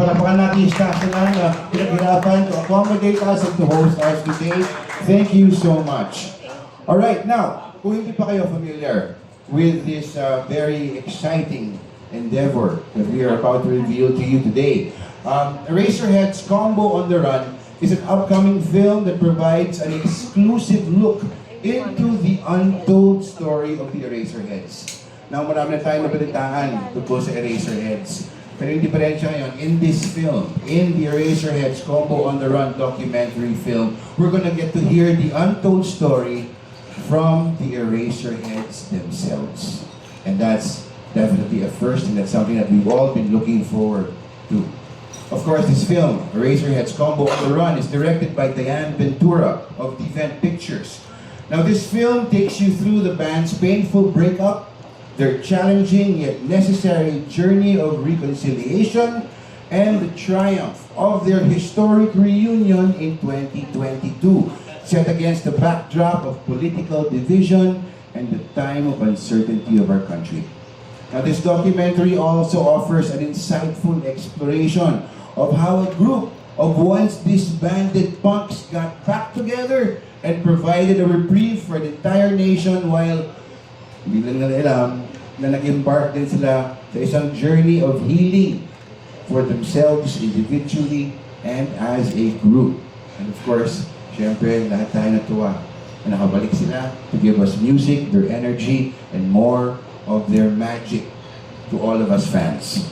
Palapakan natin yung staff na pinaghirapan to accommodate us and to host us today. Thank you so much. Alright, now, kung hindi pa kayo familiar with this very exciting endeavor that we are about to reveal to you today, Eraserheads Combo on the Run is an upcoming film that provides an exclusive look into the untold story of the Eraserheads. Now, marami na tayong nabalitaan tungkol sa Eraserheads. Pero yung diferensya ngayon, in this film, in the Eraserheads Combo on the Run documentary film, we're gonna get to hear the untold story from the Eraserheads themselves. And that's definitely a first, and that's something that we've all been looking forward to. Of course, this film, Eraserheads Combo on the Run, is directed by Diane Ventura of Defend Pictures. Now, this film takes you through the band's painful breakup, their challenging yet necessary journey of reconciliation, and the triumph of their historic reunion in 2022, set against the backdrop of political division and the time of uncertainty of our country. Now, this documentary also offers an insightful exploration of how a group of once disbanded punks got back together and provided a reprieve for the entire nation while hindi lang nila alam na nag-embark din sila sa isang journey of healing for themselves individually and as a group. And of course, syempre, lahat tayo natuwa na nakabalik sila to give us music, their energy, and more of their magic to all of us fans.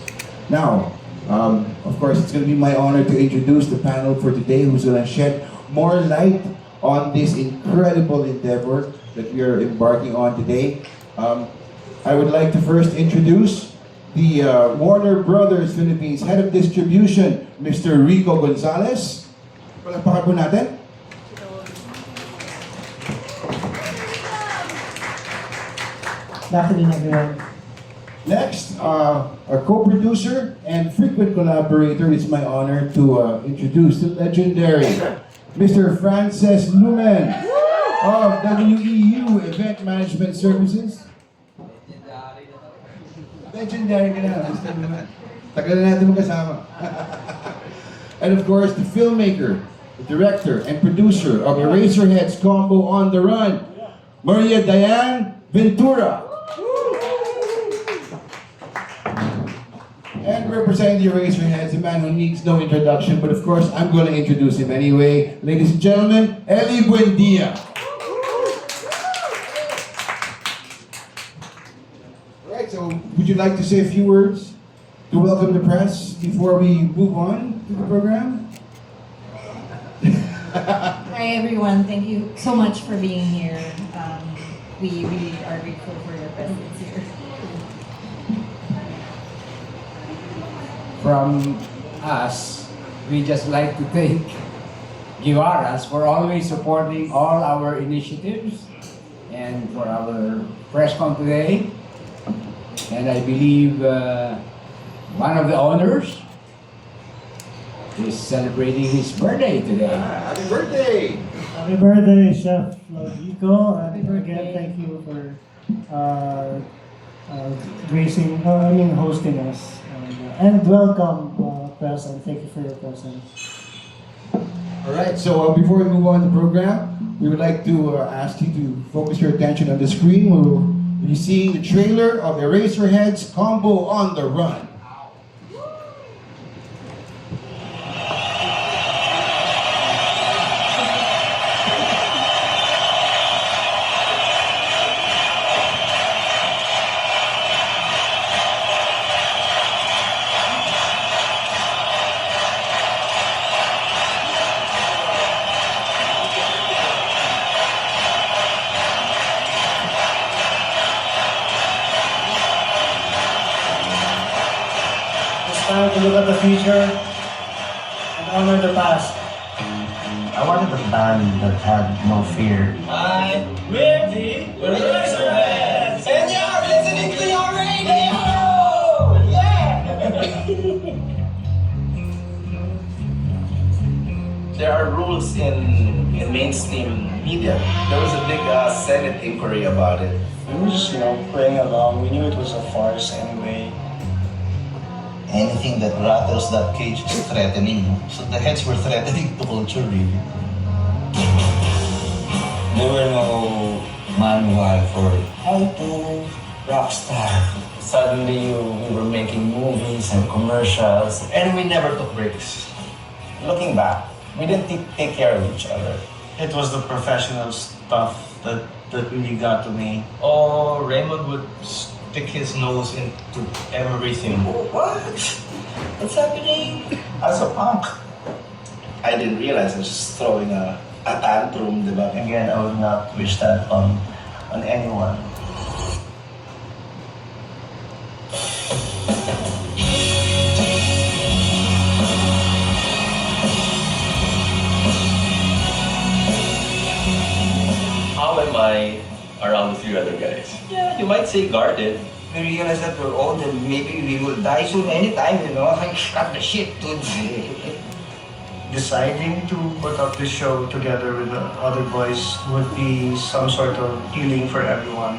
Now, of course, it's going to be my honor to introduce the panel for today who's going to shed more light on this incredible endeavor that we are embarking on today. I would like to first introduce the Warner Brothers Philippines Head of Distribution, Mr. Rico Gonzalez. Palakpakan po natin. Good afternoon, everyone. Next, our co-producer and frequent collaborator, it's my honor to introduce the legendary Mr. Frances Lumen of WEU Event Management Services. Legendary ka na, Mr. Lumen. Tagal na natin magkasama. And of course, the filmmaker, the director, and producer of Eraserheads Combo on the Run, Maria Diane Ventura. And representing the Eraserheads, a man who needs no introduction, but of course, I'm going to introduce him anyway. Ladies and gentlemen, Eli Buendia. Alright, so would you like to say a few words to welcome the press before we move on to the program? Hi everyone, thank you so much for being here. We really are grateful for your presence here. From us, we just like to thank Guivaras for always supporting all our initiatives and for our press con today. And I believe one of the owners is celebrating his birthday today. Happy birthday! Happy birthday, Chef Rico. And birthday. again, thank you for hosting us. And welcome, press, and thank you for your presence. Alright, so before we move on to the program, we would like to ask you to focus your attention on the screen. We'll be seeing the trailer of Eraserheads Combo on the Run. It's time to look at the future and honor the past. I wanted a band that had no fear. Hi, we're the Eraserheads, and you're listening to your radio! Yeah! There are rules in mainstream media. There was a big Senate inquiry about it. We were just, playing along. We knew it was a farce anyway. Anything that rattles that cage is threatening. So the heads were threatening to culture, really. There were no manual for how to rock star. Suddenly, we were making movies and commercials. And we never took breaks. Looking back, we didn't take care of each other. It was the professional stuff that really got to me. Oh, Raymond would stick his nose into everything. What? What's happening? As a punk, I didn't realize I was just throwing a tantrum, diba? Again, I would not wish that on anyone. How am I around the three other guys? Yeah, you might say guarded. We realized that we're old and maybe we will die soon anytime, you know? Like, cut the shit, dude. Deciding to put up this show together with the other boys would be some sort of healing for everyone.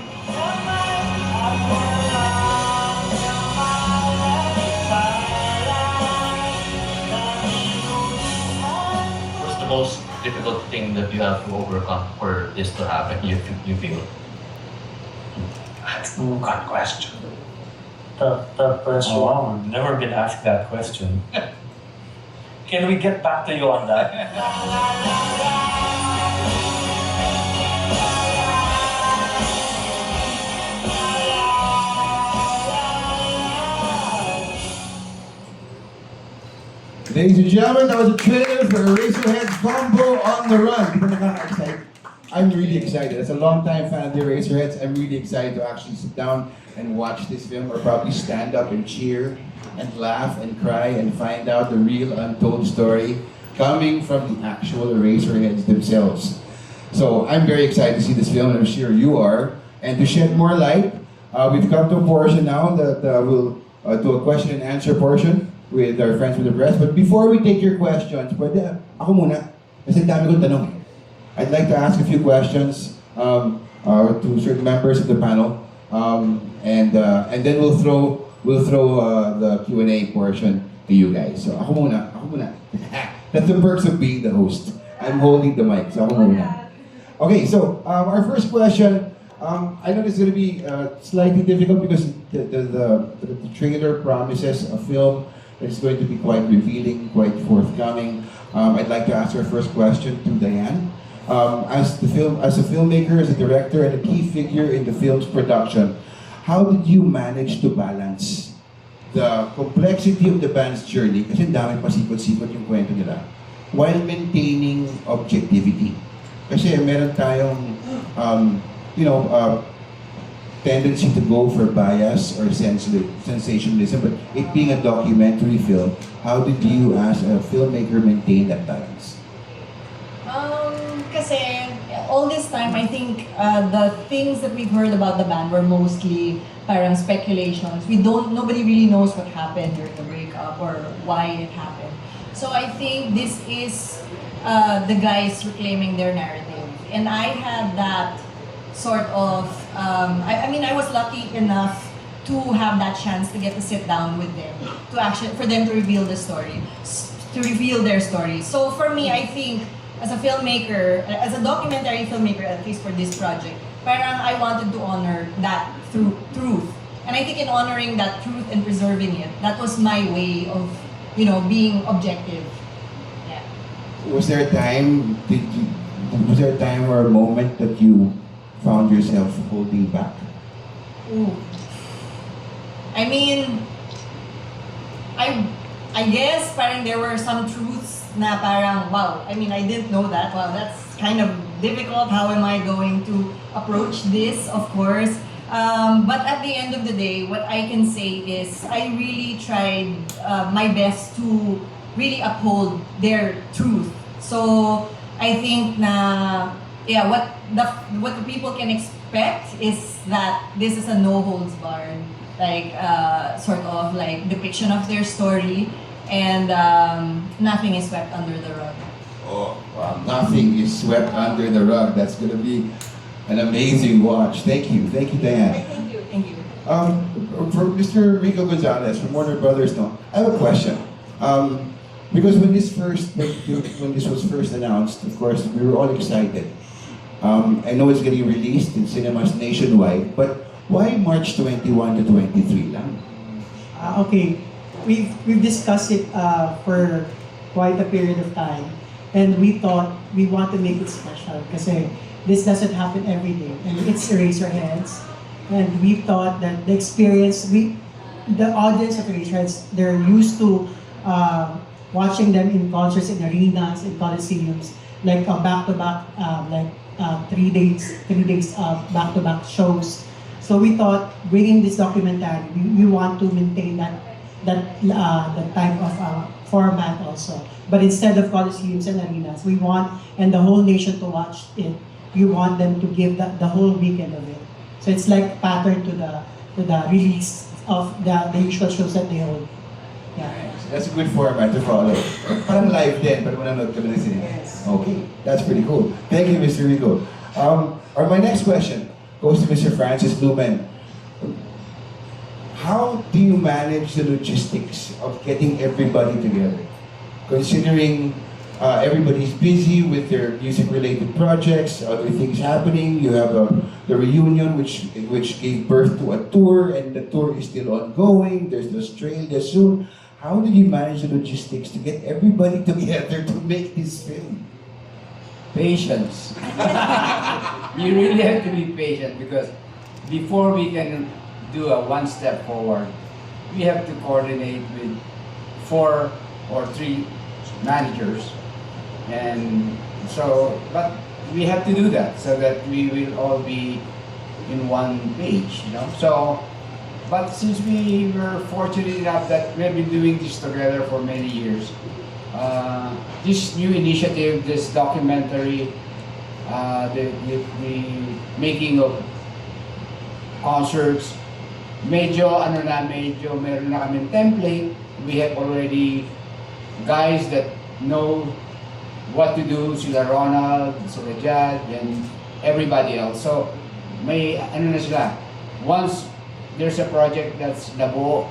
What's the most difficult thing that you have to overcome for this to happen, you feel? That's a good question. Tough question. Wow, we've never been asked that question. Can we get back to you on that? Ladies and gentlemen, that was a trailer for Eraserheads Combo on the Run. Di ba nakaka-excite? I'm really excited. As a longtime fan of the Eraserheads, I'm really excited to actually sit down and watch this film, or probably stand up and cheer and laugh and cry and find out the real untold story coming from the actual Eraserheads themselves. So I'm very excited to see this film, and I'm sure you are. And to shed more light, we've come to a portion now that we'll do a question and answer portion with our friends with the press. But before we take your questions, pwede ako muna, kasi dami kong tanong. I'd like to ask a few questions to certain members of the panel, and then we'll throw the Q&A portion to you guys. So ako muna. That's the perks of being the host. I'm holding the mic, so ako muna. Okay, so our first question. I know this is going to be slightly difficult because the trailer promises a film that is going to be quite revealing, quite forthcoming. I'd like to ask our first question to Diane. As a filmmaker, as a director, and a key figure in the film's production, how did you manage to balance the complexity of the band's journey, kasi dami pasikot-sikot yung kwento nila, while maintaining objectivity? Kasi meron tayong, tendency to go for bias or sensationalism, but it being a documentary film, how did you as a filmmaker maintain that balance? Kasi all this time, I think the things that we've heard about the band were mostly parang speculations. Nobody really knows what happened during the breakup or why it happened. So I think this is the guys reclaiming their narrative. And I had that sort of, I was lucky enough to have that chance to get to sit down with them, for them to reveal the story, to reveal their story. So for me, I think, as a filmmaker, as a documentary filmmaker, at least for this project, parang I wanted to honor that through truth. And I think in honoring that truth and preserving it, that was my way of, being objective. Yeah. Was there a time or a moment that you found yourself holding back? Ooh. I mean, I guess parang there were some truths na parang, wow, I didn't know that. Wow, that's kind of difficult. How am I going to approach this, of course? But at the end of the day, what I can say is I really tried my best to really uphold their truth. So I think what the people can expect is that this is a no holds barred, sort of like depiction of their story, and nothing is swept under the rug. Oh, wow. Nothing is swept under the rug. That's going to be an amazing watch. Thank you, Diane. Thank you. For Mr. Rico Gonzalez from Warner Brothers, no, I have a question. Because when this was first announced, of course, we were all excited. I know it's getting released in cinemas nationwide, but why March 21 to 23 lang? Okay, we've discussed it for quite a period of time, and we thought we want to make it special kasi this doesn't happen every day, and it's Eraserheads, and we thought that the experience, the audience of Eraserheads, they're used to watching them in concerts, in arenas, in coliseums, like back-to-back, like 3 days back-to-back shows. So we thought, bringing this documentary, we want to maintain that type of format also. But instead of coliseums and arenas, we want, and the whole nation to watch it, we want them to give the whole weekend of it. So it's like pattern to the release of the usual shows that they hold. Yeah. That's a good format to follow. Parang live din, pero manonood kami ng cinema. Yes. Okay, that's pretty cool. Thank you, Mr. Rico. My next question goes to Mr. Francis Lumen. How do you manage the logistics of getting everybody together? Considering everybody's busy with their music-related projects, other things happening. You have the reunion, which gave birth to a tour, and the tour is still ongoing. There's Australia soon. How did you manage the logistics to get everybody together to make this film? Patience. You really have to be patient because before we can do a one step forward, we have to coordinate with 4 or 3 managers. And so, but we have to do that so that we will all be in one page, you know. So, but since we were fortunate enough that we have been doing this together for many years, this new initiative, this documentary, the making of concerts, medyo meron na kaming template. We have already guys that know what to do, sila Ronald, sila Jad, and everybody else. So, may na sila. Once there's a project that's nabuo,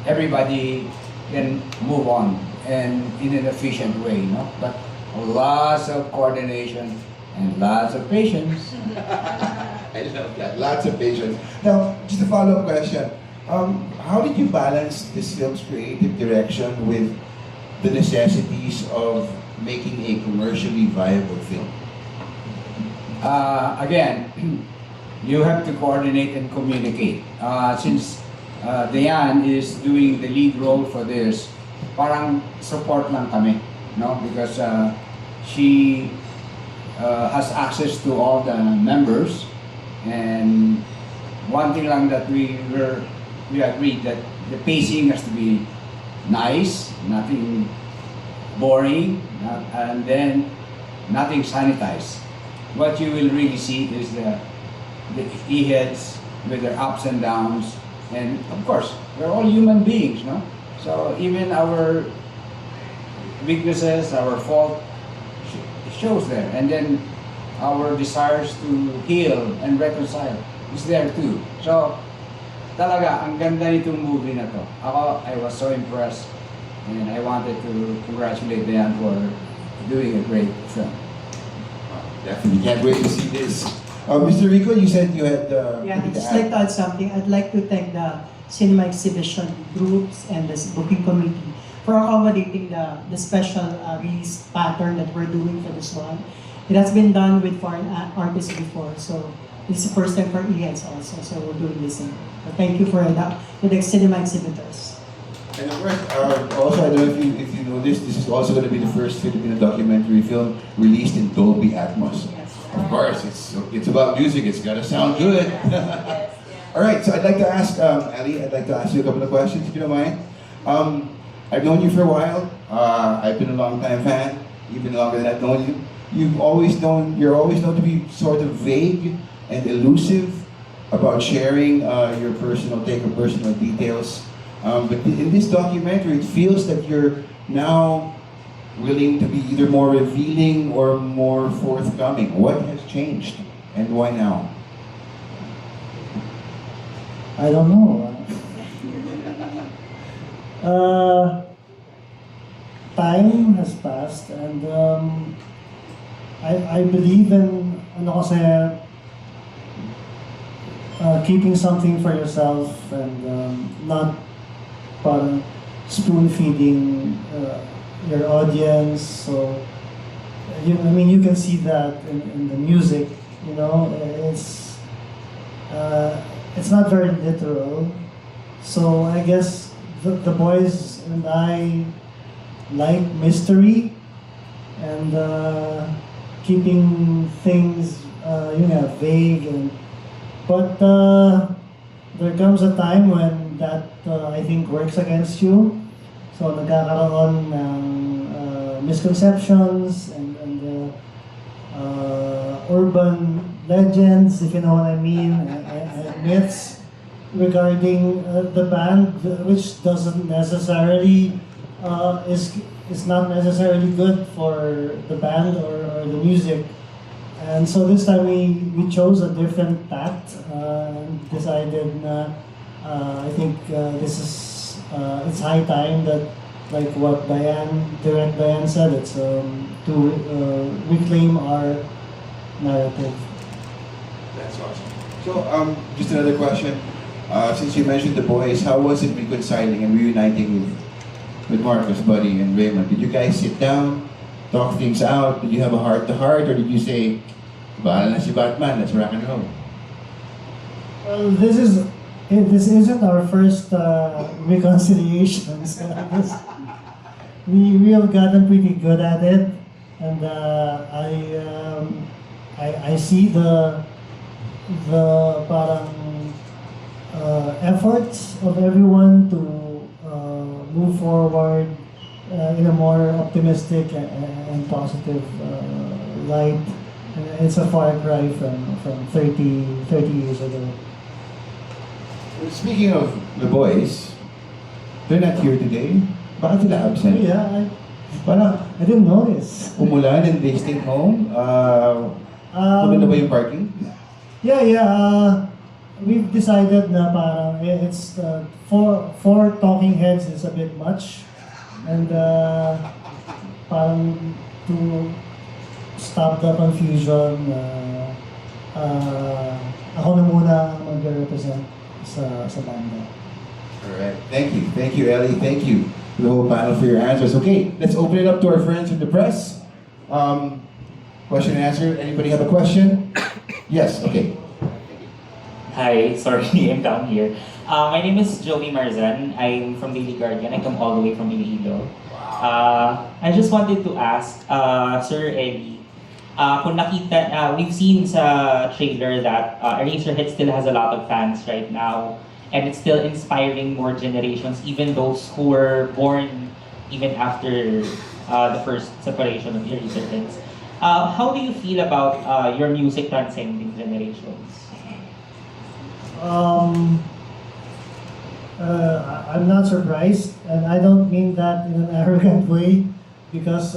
everybody can move on and in an efficient way, no? But lots of coordination and lots of patience. I love that. Lots of patience. Now, just a follow-up question. How did you balance this film's creative direction with the necessities of making a commercially viable film? Again, you have to coordinate and communicate. Since Diane is doing the lead role for this, parang support lang kami, no? Because she has access to all the members, and one thing lang that we agreed that the pacing has to be nice, nothing boring, and then nothing sanitized. What you will really see is the heads with their ups and downs, and of course we're all human beings, no? So even our weaknesses, our fault shows there, and then our desires to heal and reconcile is there too. So talaga ang ganda nitong movie na to. I was so impressed, and I wanted to congratulate Diane for doing a great film. Definitely can't wait to see this. Mr. Rico, you said you had... Yeah, I'd just like to add something. I'd like to thank the cinema exhibition groups and the booking committee for accommodating the special release pattern that we're doing for this one. It has been done with foreign artists before, so it's the first time for ES also, so we're doing this. So thank you for the cinema exhibitors. And of course, also, I don't know if you know this is also going to be the first Filipino documentary film released in Dolby Atmos. Yes. Of course, it's about music, it's got to sound good. All right, so I'd like to ask, Ali, I'd like to ask you a couple of questions, if you don't mind. I've known you for a while. I've been a long-time fan, even longer than I've known you. You're always known to be sort of vague and elusive about sharing your personal take or personal details. But in this documentary, it feels that you're now willing to be either more revealing or more forthcoming. What has changed and why now? I don't know. Time has passed and I believe in ano kasi, keeping something for yourself and not parang spoon feeding your audience. So you can see that in the music. You know, it's not very literal. So I guess the boys and I like mystery and keeping things vague but there comes a time when that I think works against you. So nagkakaroon ng misconceptions and urban legends, if you know what I mean, and myths regarding the band, which doesn't necessarily is not necessarily good for the band or the music. And so this time we chose a different tact and decided na I think this is it's high time that, like what Direct Diane said, it's to reclaim our narrative. That's awesome. So, just another question. Since you mentioned the boys, how was it reconciling and reuniting with Marcus, Buddy, and Raymond? Did you guys sit down, talk things out? Did you have a heart-to-heart, or did you say, "Bahala na si Batman, let's rock and roll"? Well, this isn't our first reconciliation. So we have gotten pretty good at it, and I see the parang efforts of everyone to move forward in a more optimistic and positive light. It's a far cry from 30 years ago. Speaking of the boys, they're not here today. Bakit sila absent? Yeah, Parang I didn't notice. umulan and they stayed home. Puno na ba yung parking? Yeah. We've decided na parang it's four talking heads is a bit much, and parang to stop the confusion, ako na muna ang mag-represent sa banda. Alright, thank you Ellie, thank you to the whole panel for your answers. Okay, let's open it up to our friends in the press. Question and answer, anybody have a question? Yes, okay. Hi, sorry, I'm down here. My name is Joey Marzan. I'm from Daily Guardian. I come all the way from Iloilo. I just wanted to ask, Sir Eddie, kung nakita, we've seen sa trailer that Eraserheads still has a lot of fans right now, and it's still inspiring more generations, even those who were born even after the first separation of Eraserheads. How do you feel about your music transcending generations? I'm not surprised, and I don't mean that in an arrogant way, because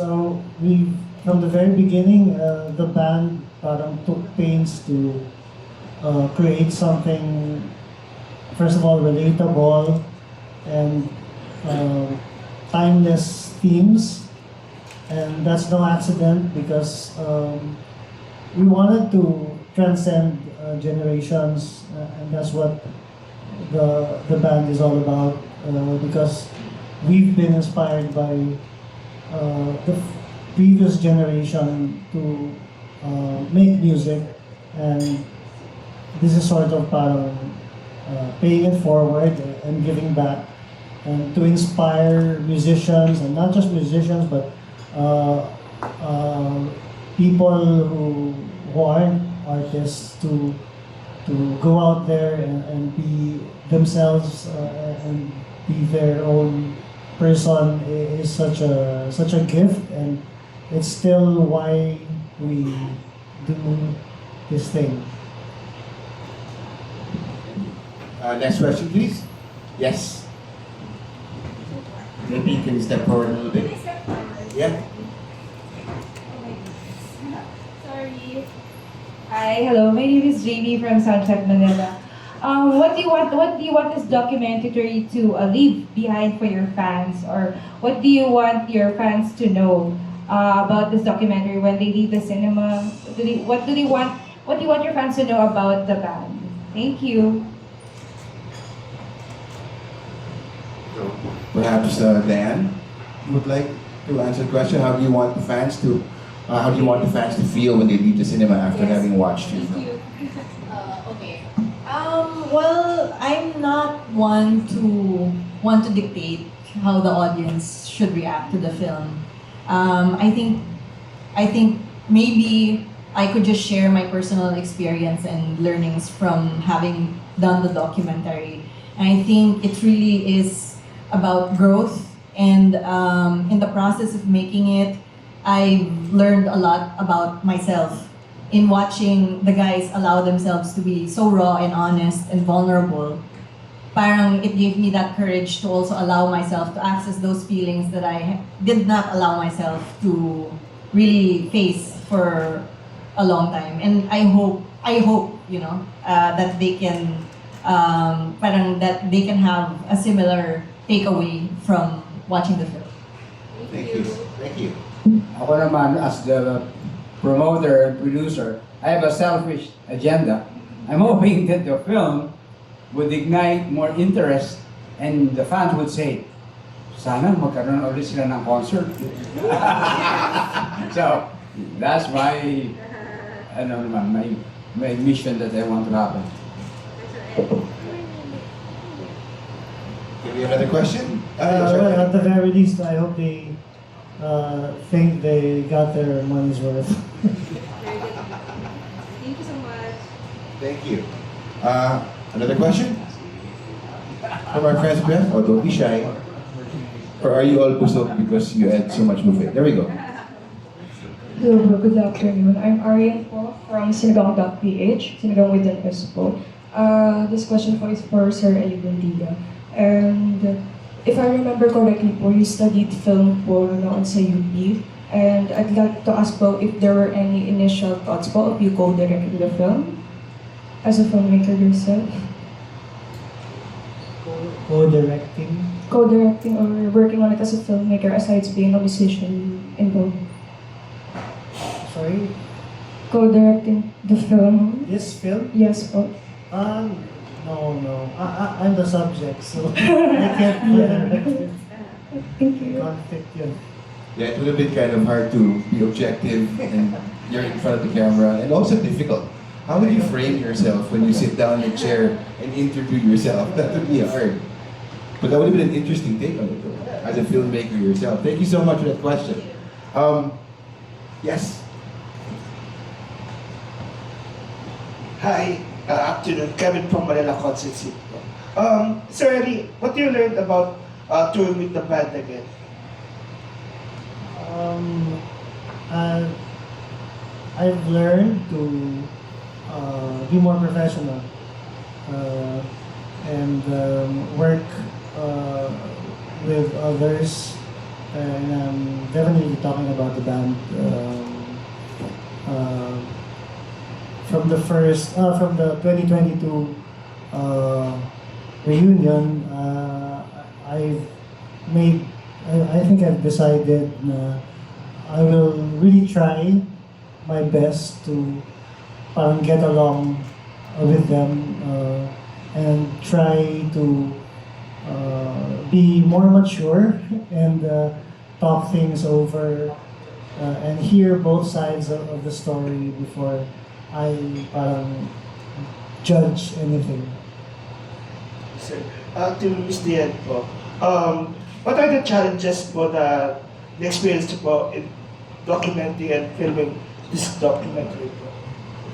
we, from the very beginning, the band parang took pains to create something, first of all, relatable and timeless themes, and that's no accident because we wanted to transcend generations, and that's what the band is all about, because we've been inspired by the previous generation to make music, and this is sort of parang paying it forward and giving back, and to inspire musicians, and not just musicians, but people who aren't artists to go out there and be themselves and be their own person is such a gift, and it's still why we do this thing. Next question, please. Yes. Maybe you can step forward a little bit. Yeah. Sorry. Hi, hello. My name is Jamie from Sunset, Manila. What do you want? What do you want this documentary to leave behind for your fans, or what do you want your fans to know about this documentary when they leave the cinema? What do they want? What do you want your fans to know about the band? Thank you. Perhaps Dan would like to answer the question. How do you want the fans to? How do you want the fans to feel when they leave the cinema after having watched your film? Okay. Well, I'm not one to want to dictate how the audience should react to the film. I think maybe I could just share my personal experience and learnings from having done the documentary. And I think it really is about growth, and in the process of making it, I learned a lot about myself in watching the guys allow themselves to be so raw and honest and vulnerable. Parang it gave me that courage to also allow myself to access those feelings that I did not allow myself to really face for a long time. And I hope, that they can, parang that they can have a similar takeaway from watching the film. Thank you. Thank you. Ako naman, as the promoter and producer, I have a selfish agenda. I'm hoping that the film would ignite more interest and the fans would say, sana magkaroon ulit sila ng concert. So, that's my, my mission that I want to happen. Do we have another question? Well, at the very least, I hope they think they got their money's worth. Thank you so much. Thank you. Another question? From our friends, Beth? Oh, don't be shy. Or are you all busog because you had so much buffet? There we go. Hello, good afternoon. I'm Arian po from Sinigang.ph, Sinigang with an S po. This question po is for Sir Ayubandilla. And if I remember correctly po, you studied film po noon sa UP. And I'd like to ask po if there were any initial thoughts po of you co-directing the film as a filmmaker yourself. Co-directing? Co-directing or working on it as a filmmaker aside being a musician involved. Sorry? Co-directing the film? This film? Yes po. No. I'm the subject, so I can't co-direct it. Thank you. Conflict yun. Yeah, it would have been kind of hard to be objective and you're in front of the camera, and also difficult. How would you frame yourself when you sit down in a chair and interview yourself? That would be hard. But that would have been an interesting take on it, though, as a filmmaker yourself. Thank you so much for that question. Yes? Hi, afternoon. Kevin from Manila Concert City. Sir Eli, what do you learn about touring with the band again? I've learned to be more professional and work with others, and I'm definitely talking about the band. From the 2022 reunion, I think I've decided I will really try my best to parang get along with them and try to be more mature and talk things over and hear both sides of the story before I parang judge anything. Sir, to Ms. Dian po, what are the challenges for the experience po in documenting and filming this documentary po?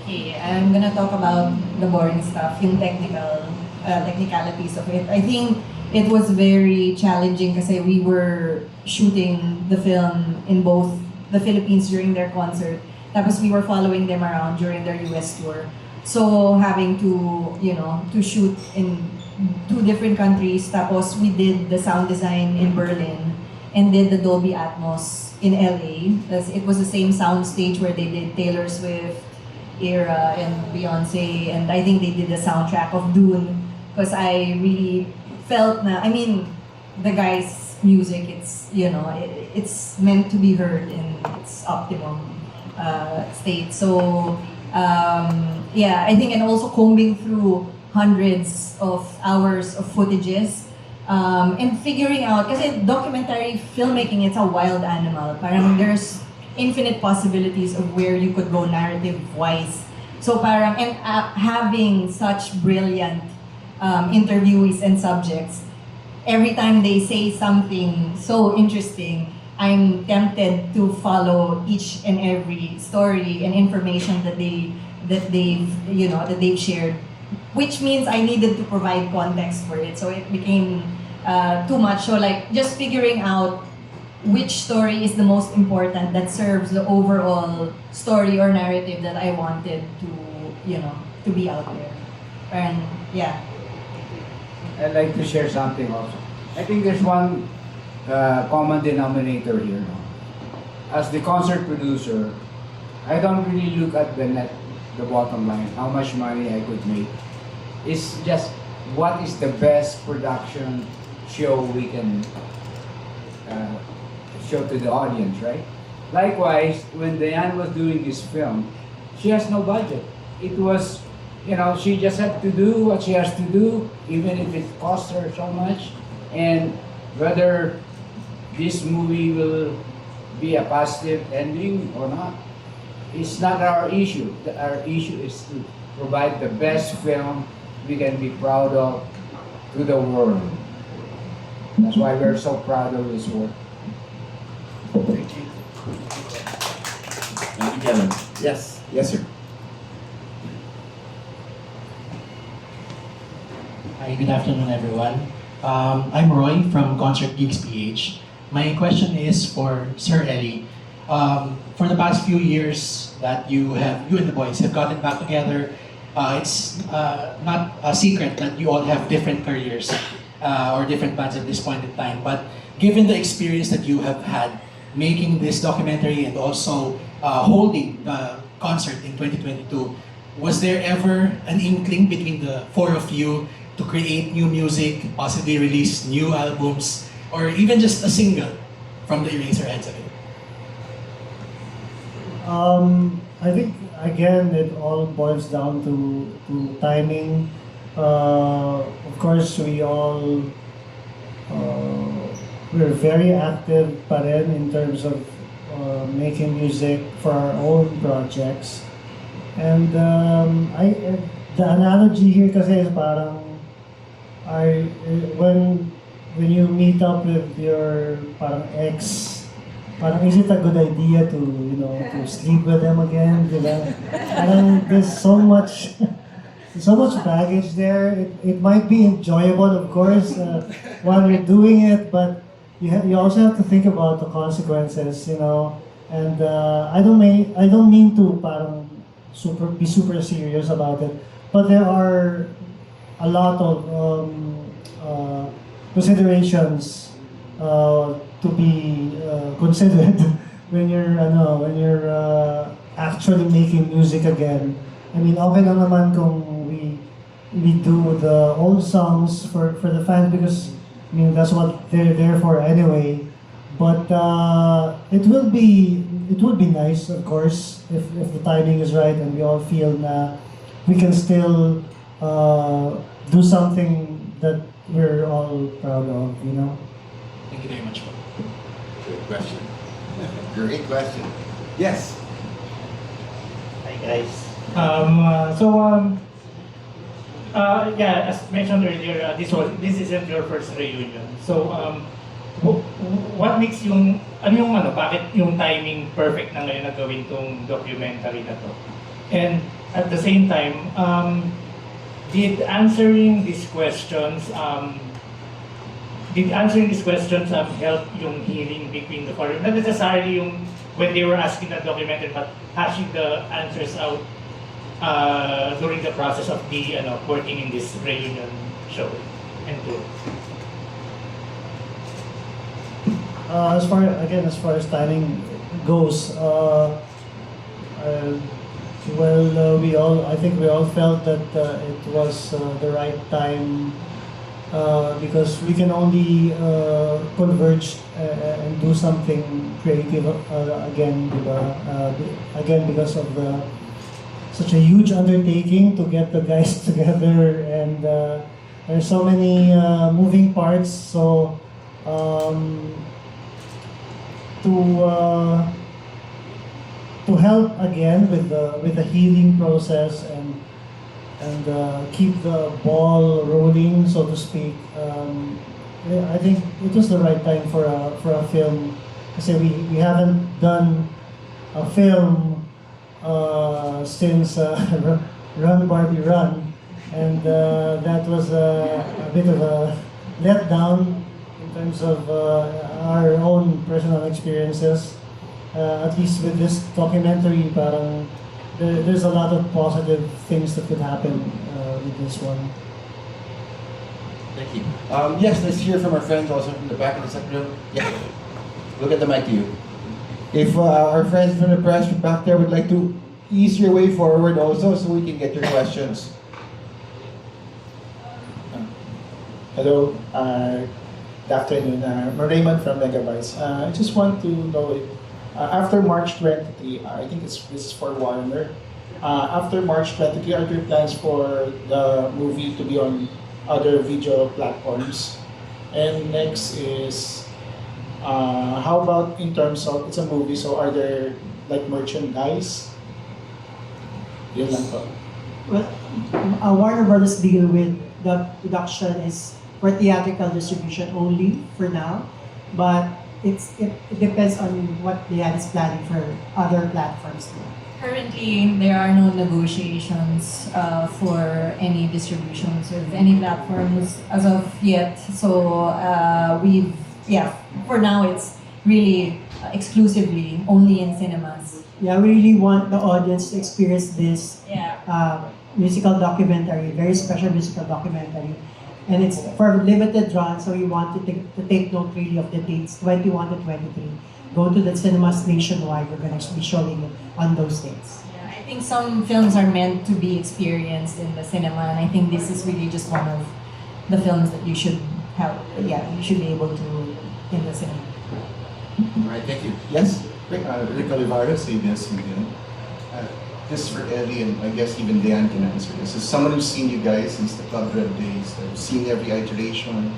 Okay, I'm gonna talk about the boring stuff, yung technicalities of it. I think it was very challenging kasi we were shooting the film in both the Philippines during their concert, tapos we were following them around during their US tour. So having to, to shoot in 2 different countries, tapos we did the sound design in Berlin and did the Dolby Atmos in LA. It was the same sound stage where they did Taylor Swift era and Beyonce, and I think they did the soundtrack of Dune because I really felt na, I mean, the guy's music, it's, it's meant to be heard in its optimum state. So, yeah, I think, and also combing through hundreds of hours of footages, and figuring out, kasi documentary filmmaking, it's a wild animal. Parang there's infinite possibilities of where you could go narrative-wise. So parang, and having such brilliant interviewees and subjects, every time they say something so interesting, I'm tempted to follow each and every story and information that they've shared, which means I needed to provide context for it. So it became too much. So like just figuring out which story is the most important that serves the overall story or narrative that I wanted to be out there. And yeah. I'd like to share something also. I think there's one common denominator here. No? As the concert producer, I don't really look at the bottom line, how much money I could make. It's just what is the best production show we can show to the audience, right? Likewise, when Diane was doing this film, she has no budget. It was, she just had to do what she has to do, even if it costs her so much. And whether this movie will be a positive ending or not, it's not our issue. Our issue is to provide the best film we can be proud of to the world. That's why we're so proud of this work. Thank you. Thank you, Kevin. Yes. Yes, sir. Hi, good afternoon, everyone. I'm Roy from Concert Geeks PH. My question is for Sir Ellie. For the past few years that you and the boys have gotten back together, it's not a secret that you all have different careers or different plans at this point in time. But given the experience that you have had making this documentary and also holding the concert in 2022, was there ever an inkling between the four of you to create new music, possibly release new albums, or even just a single from the Eraserheads of it? I think again it all boils down to timing. Of course, we're very active pa rin in terms of making music for our own projects. And the analogy here kasi is parang when you meet up with your parang ex, parang is it a good idea to sleep with them again? Diba? Parang there's so much baggage there. It might be enjoyable, of course, while you're doing it, but you also have to think about the consequences, And I don't mean to parang be super serious about it, but there are a lot of considerations to be considered when you're actually making music again. I mean, okay lang naman kung we do the old songs for the fans because I mean that's what they're there for anyway. But it would be nice, of course, if the timing is right and we all feel na we can still do something that we're all proud of, Thank you very much. Good question. Great question. Yes. Hi guys. Yeah, as mentioned earlier, this isn't your first reunion. So, what makes bakit yung timing perfect na ngayon na gawin tong documentary na to? And at the same time, did answering these questions help yung healing between the four? Not necessarily when they were asking the documentary, but hashing the answers out during the process of working in this reunion show and tour. As far as timing goes, Well, I think we all felt that it was the right time because we can only converge and do something creative again, diba? Again because of such a huge undertaking to get the guys together, and there's so many moving parts. So to to help again with the healing process and keep the ball rolling, so to speak. Yeah, I think it was the right time for a film. Kasi we haven't done a film since Run Barbie Run, and that was a bit of a letdown in terms of our own personal experiences. At least with this documentary, parang there's a lot of positive things that could happen with this one. Thank you. Yes, let's hear from our friends also from the back of the second row. Yeah, look at the mic to you. If our friends from the press from back there would like to ease your way forward also so we can get your questions. Hello, good afternoon. Raymond from Megabytes. I just want to know if after March 23, I think this is for Warner. After March 23, are there plans for the movie to be on other video platforms? And next is, how about in terms of, it's a movie, so are there like merchandise? Yun lang po. Well, Warner Brothers deal with the production is for theatrical distribution only for now, but it depends on what Lian is planning for other platforms now. Currently, there are no negotiations for any distributions with any platforms as of yet. So for now it's really exclusively only in cinemas. Yeah, we really want the audience to experience this musical documentary, very special musical documentary. And it's for limited run, so we want to take note really of the dates, 21 to 23. Go to the cinemas nationwide, we're going to be showing it on those dates. Yeah, I think some films are meant to be experienced in the cinema, and I think this is really just one of the films that you should have, you should be able to in the cinema. All right, thank you. Yes? Rick Olivares, ABS-CBN. This is for Ellie, and I guess even Dan can answer this. As someone who's seen you guys since the Club Red days, I've seen every iteration,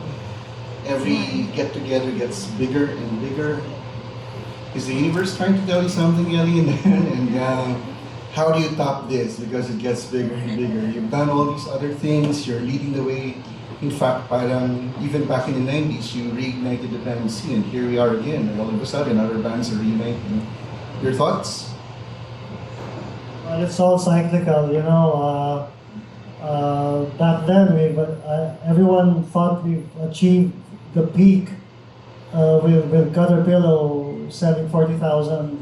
every get-together gets bigger and bigger. Is the universe trying to tell you something, Ellie and Dan? And how do you top this? Because it gets bigger and bigger. You've done all these other things, you're leading the way. In fact, parang even back in the 90s, you reignited the band scene, and here we are again, and all of a sudden other bands are reuniting. Your thoughts? Well, it's all cyclical, you know. Back then, everyone thought we've achieved the peak with Caterpillar selling 40,000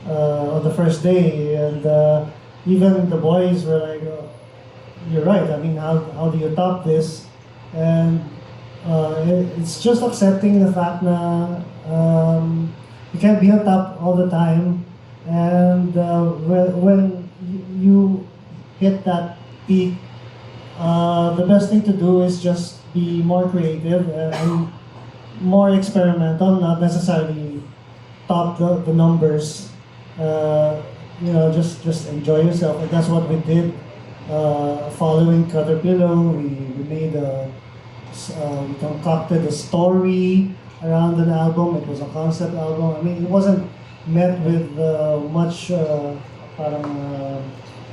on the first day, and even the boys were like, "You're right. I mean, how do you top this?" And it's just accepting the fact that you can't be on top all the time. And when you hit that peak, the best thing to do is just be more creative and more experimental, not necessarily top the numbers. Just enjoy yourself, and that's what we did. Following Caterpillar, we made we concocted a story around an album. It was a concept album. I mean, it wasn't met with much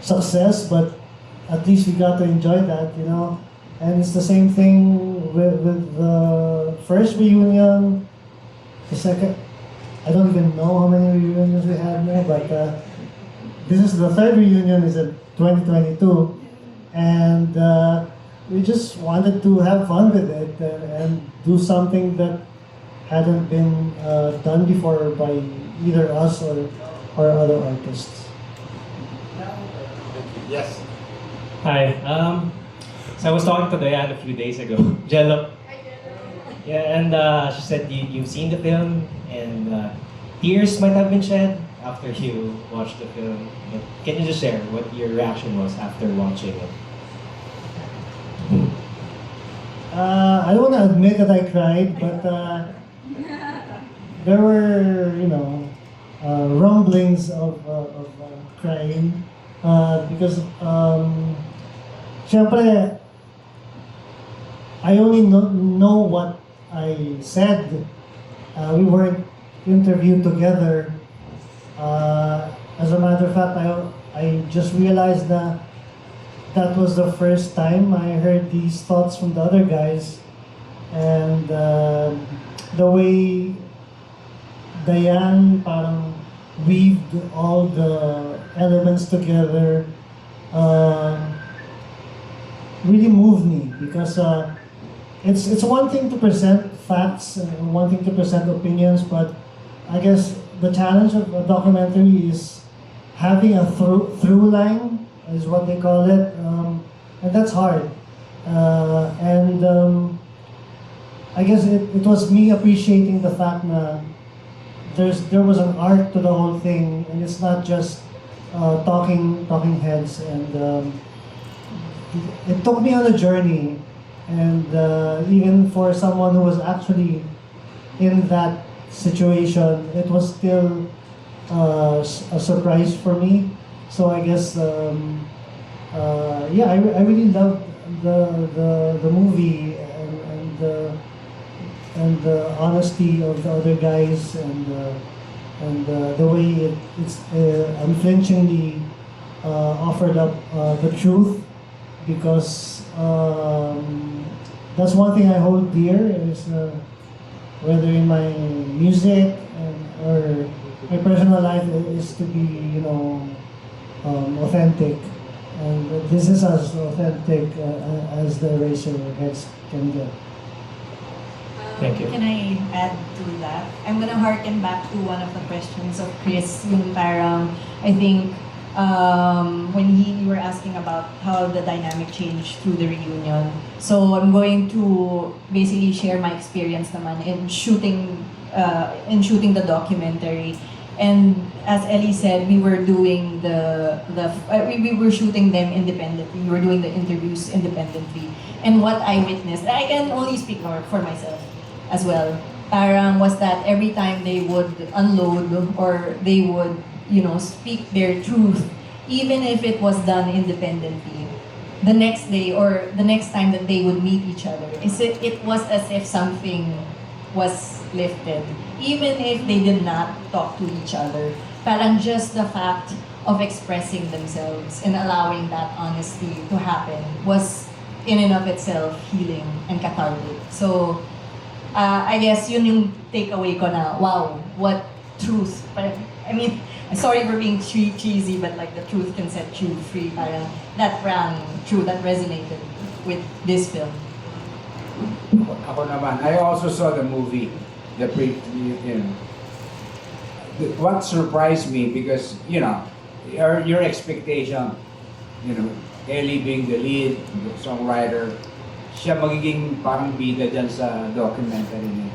success, but at least we got to enjoy that, you know. And it's the same thing with the first reunion, the second. I don't even know how many reunions we had now, but this is the third reunion, is in 2022, and we just wanted to have fun with it and do something that hadn't been done before by either us or other artists. Yes. Hi. So I was talking to Diane a few days ago. Jello. Yeah, and she said you've seen the film and tears might have been shed. after you watched the film. But can you just share what your reaction was after watching it? I don't want to admit that I cried, but there were, rumblings of crying because, syempre, I only know what I said. We weren't interviewed together. As a matter of fact, I just realized that that was the first time I heard these thoughts from the other guys, and the way Diane parang weaved all the elements together really moved me because it's one thing to present facts and one thing to present opinions, but I guess the challenge of a documentary is having a through line, is what they call it, and that's hard. I guess it was me appreciating the fact that there was an art to the whole thing, and it's not just talking heads. And it took me on a journey, and even for someone who was actually in that situation, it was still a surprise for me. So I guess, yeah, I really loved the movie and the honesty of the other guys and the way it's unflinchingly offered up the truth, because that's one thing I hold dear is whether in my music or my personal life is to be authentic, and this is as authentic as the Eraserheads can get. Thank you. Can I add to that? I'm gonna harken back to one of the questions of Chris, yung parang, I think, when you were asking about how the dynamic changed through the reunion. So I'm going to basically share my experience naman in shooting the documentary. And as Ellie said, we were doing we were shooting them independently. We were doing the interviews independently. And what I witnessed, I can only speak for myself as well. Parang was that every time they would unload or they would, speak their truth, even if it was done independently, the next day or the next time that they would meet each other, it was as if something was lifted. Even if they did not talk to each other, parang just the fact of expressing themselves and allowing that honesty to happen was in and of itself healing and cathartic. So, I guess yun yung takeaway ko na, wow, what truth. I mean, sorry for being cheesy, but like the truth can set you free. Parang that rang true, that resonated with this film. Ako naman, I also saw the movie. What surprised me, because your expectation, Ellie being the lead, the songwriter, siya magiging parang bida dyan sa documentary niya.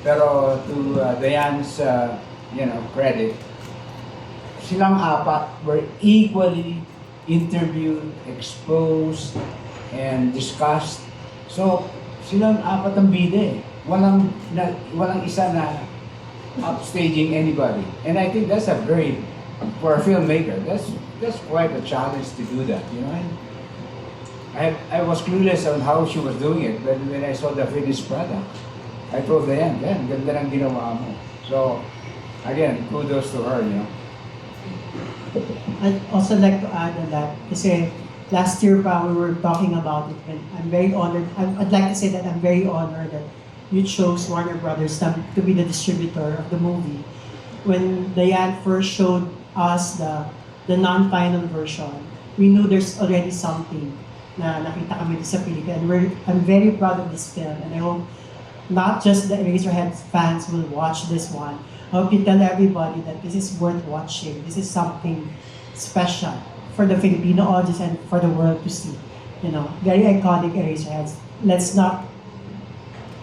Pero to Diane's credit, silang apat were equally interviewed, exposed, and discussed. So silang apat ang bida eh. Walang isa na upstaging anybody. And I think that's for a filmmaker, that's quite a challenge to do that, I was clueless on how she was doing it, but when I saw the finished product, I told Diane, ganda ng ginawa mo. So, again, kudos to her, I'd also like to add on that, kasi last year pa we were talking about it, and I'm very honored. I'd like to say that I'm very honored that you chose Warner Brothers to be the distributor of the movie. When Diane first showed us the non-final version, we knew there's already something na nakita kami sa pelikula. And I'm very proud of this film, and I hope not just the Eraserheads fans will watch this one. I hope you tell everybody that this is worth watching. This is something special for the Filipino audience and for the world to see. Very iconic Eraserheads.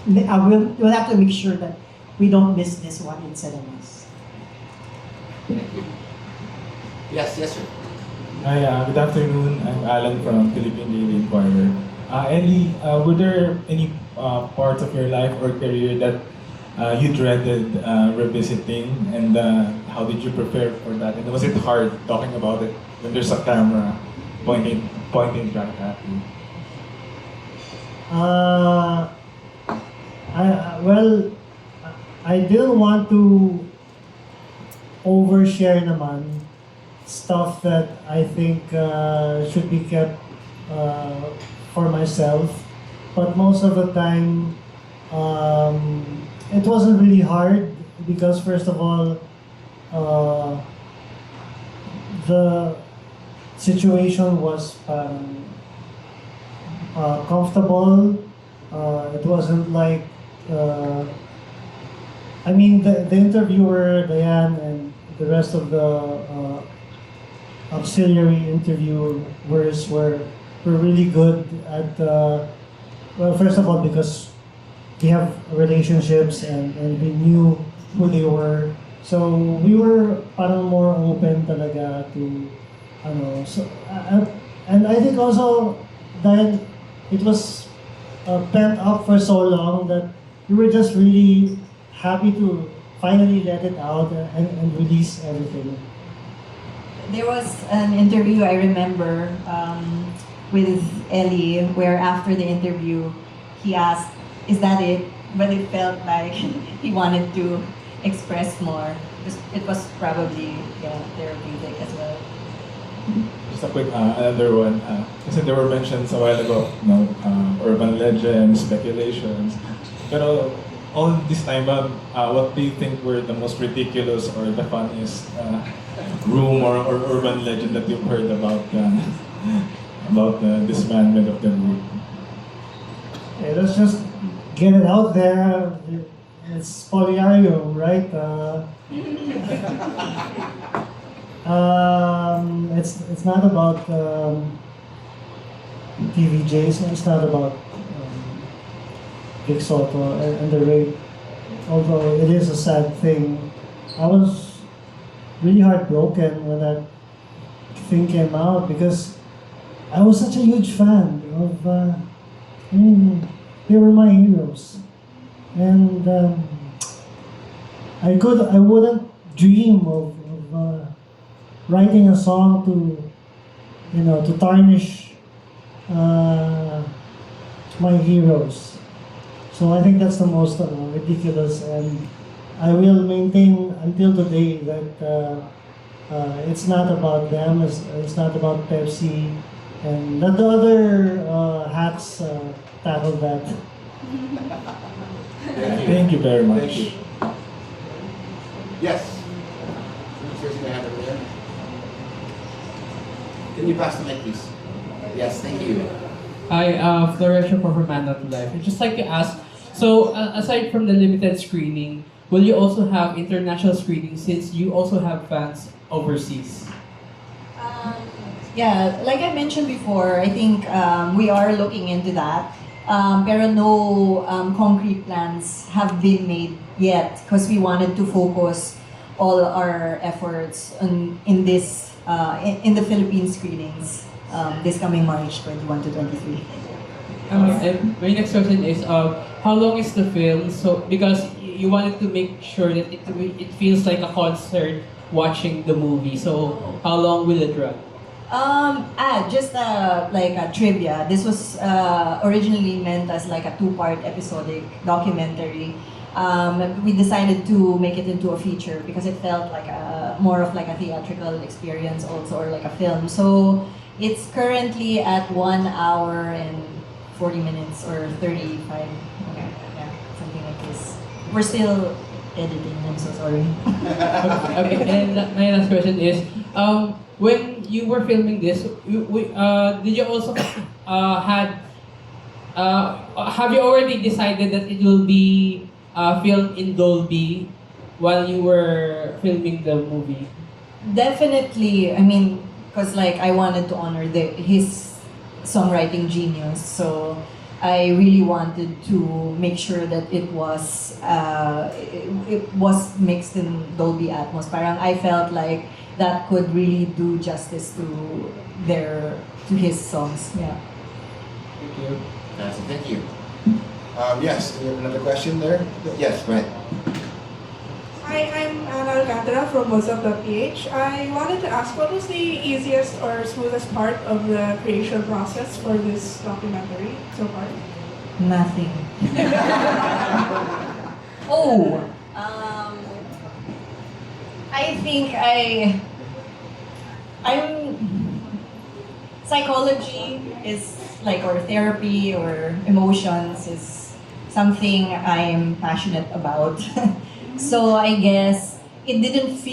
We'll have to make sure that we don't miss this one in cinemas. Yes, yes, sir. Hi, good afternoon. I'm Alan from Philippine Daily Inquirer. Ellie, were there any parts of your life or career that you dreaded revisiting, and how did you prepare for that? And was it hard talking about it when there's a camera pointing back at you? Well, I didn't want to overshare naman stuff that I think should be kept for myself. But most of the time, it wasn't really hard because first of all, the situation was comfortable. It wasn't like I mean the interviewer Diane and the rest of the auxiliary interviewers were really good at well, first of all because we have relationships and we knew who they were, so we were parang more open talaga to ano, so and I think also dahil it was pent up for so long that we were just really happy to finally let it out and release everything. There was an interview I remember with Ellie where after the interview he asked, "Is that it?" But it felt like he wanted to express more. It was probably therapeutic as well. Just a quick another one. Kasi there were mentions a while ago, urban legends, speculations. Pero all this time, what do you think were the most ridiculous or the funniest rumor or urban legend that you've heard about the disbandment of the group? Okay, let's just get it out there. It's polyarium, right? It's not about TVJs. It's not about Vic Soto and the rape. Although it is a sad thing, I was really heartbroken when that thing came out because I was such a huge fan of. They were my heroes, and I wouldn't dream of writing a song to tarnish my heroes. So I think that's the most ridiculous, and I will maintain until today that it's not about them, it's not about Pepsi, and let the other hats tackle that. Thank you very much. Yes. Raising my hand over there. Can you pass the mic, please? Yes, thank you. Hi, Florescia for Man Not Life. I'd just like to ask, so aside from the limited screening, will you also have international screenings since you also have fans overseas? Yeah, like I mentioned before, I think we are looking into that. Pero no concrete plans have been made yet because we wanted to focus all our efforts in this in the Philippine screenings this coming March 21 to 23. And my next question is, how long is the film? So because you wanted to make sure that it feels like a concert watching the movie. So how long will it run? Just like a trivia. This was originally meant as like a two-part episodic documentary. We decided to make it into a feature because it felt like more of like a theatrical experience also, or like a film. So it's currently at 1 hour and 40 minutes or 35. Yeah, something like this. We're still editing. I'm so sorry. Okay, and my last question is, when you were filming this, did you also have you already decided that it will be filmed in Dolby while you were filming the movie? Definitely. I mean, because like I wanted to honor his songwriting genius. So I really wanted to make sure that it was mixed in Dolby Atmos. Parang I felt like that could really do justice to his songs. Yeah. Thank you. Thank you. Yes, do you have another question there? Yes, go ahead. Hi, I'm Anna Alcantara from WhatsApp.ph. I wanted to ask, what was the easiest or smoothest part of the creation process for this documentary so far? Nothing. Oh, I think I'm psychology is like, or therapy or emotions is something I'm passionate about. So I guess it didn't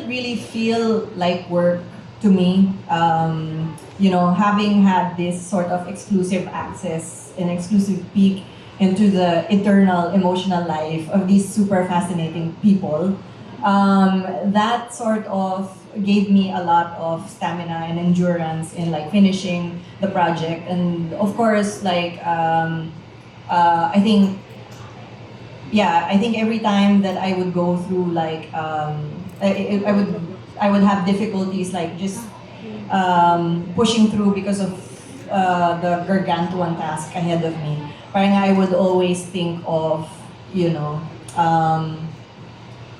really feel like work to me. Having had this sort of exclusive access and exclusive peek into the eternal emotional life of these super fascinating people, that sort of gave me a lot of stamina and endurance in like finishing the project. And of course, like I think every time that I would go through like I would have difficulties like just pushing through because of the gargantuan task ahead of me. Parang I would always think of,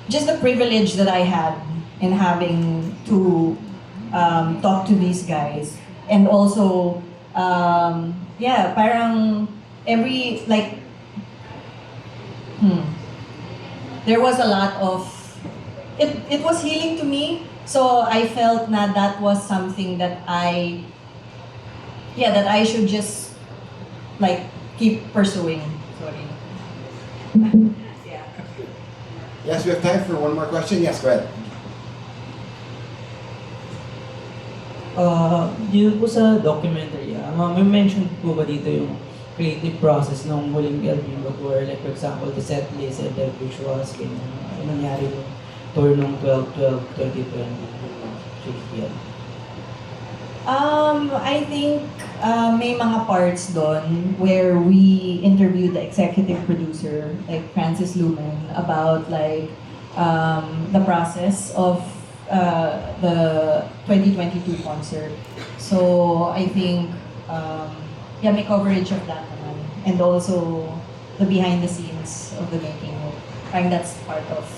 just the privilege that I had in having to talk to these guys. And also, parang every, like, there was a lot of, it was healing to me. So I felt that was something that I should just like keep pursuing. Sorry. Yes, we have time for one more question. Yes, go ahead. Yun po sa documentary, may mention po ba dito yung creative process ng huling album where, like, for example, the set list and the visuals, ganyan, nangyari yung tour nung 12-12-2020. I think may mga parts doon where we interviewed the executive producer, like Francis Lumen, about like the process of the 2022 concert. So I think may coverage of that naman. And also the behind the scenes of the making. I think that's part of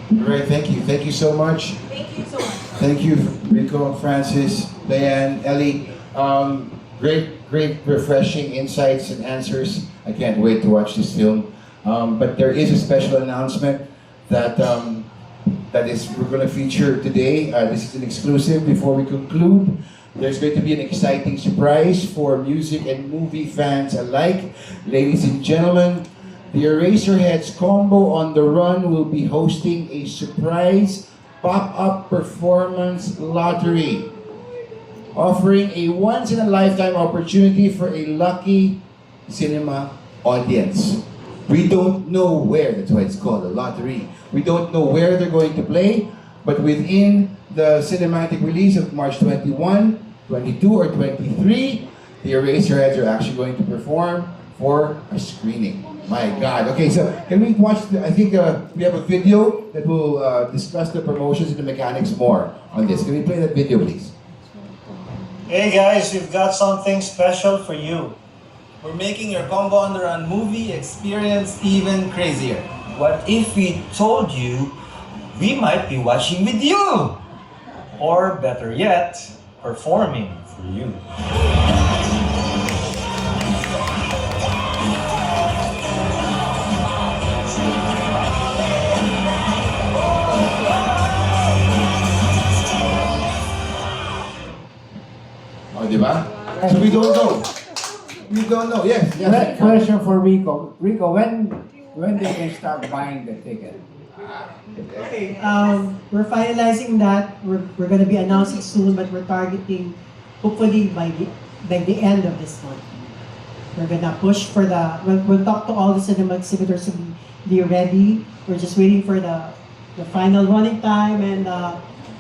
All right, thank you. Thank you so much. Thank you so much. Thank you, Rico, Francis, Diane, Ellie. Great, refreshing insights and answers. I can't wait to watch this film. But there is a special announcement that we're going to feature today. This is an exclusive. Before we conclude, there's going to be an exciting surprise for music and movie fans alike. Ladies and gentlemen, the Eraserheads Combo on the Run will be hosting a surprise pop-up performance lottery, offering a once-in-a-lifetime opportunity for a lucky cinema audience. We don't know where, that's why it's called a lottery. We don't know where they're going to play, but within the cinematic release of March 21, 22, or 23, the Eraserheads are actually going to perform for a screening. My God. Okay, so can we watch, I think we have a video that will discuss the promotions and the mechanics more on this. Can we play that video, please? Hey guys, we've got something special for you. We're making your Combo on the Run movie experience even crazier. What if we told you we might be watching with you? Or better yet, performing for you. Oh, di ba? So we don't know. We don't know. Yes. Question for Rico. Rico, when they can start buying the ticket? Okay, we're finalizing that. We're gonna be announcing soon, but we're targeting hopefully by the end of this month. We're gonna push for we'll talk to all the cinema exhibitors to be ready. We're just waiting for the final running time and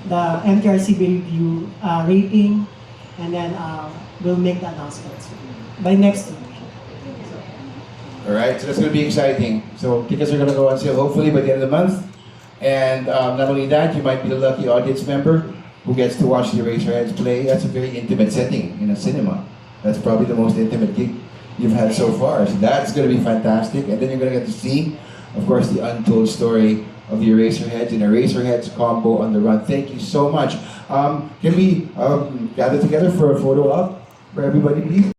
the MTRCB review rating. and then we'll make the announcements by next week. All right, so that's going to be exciting. So tickets are going to go on sale hopefully by the end of the month. And not only that, you might be the lucky audience member who gets to watch the Eraserheads play. That's a very intimate setting in a cinema. That's probably the most intimate gig you've had so far. So that's going to be fantastic. And then you're going to get to see, of course, the untold story of the Eraserheads and Eraserheads combo on the run. Thank you so much. Can we gather together for a photo op for everybody, please?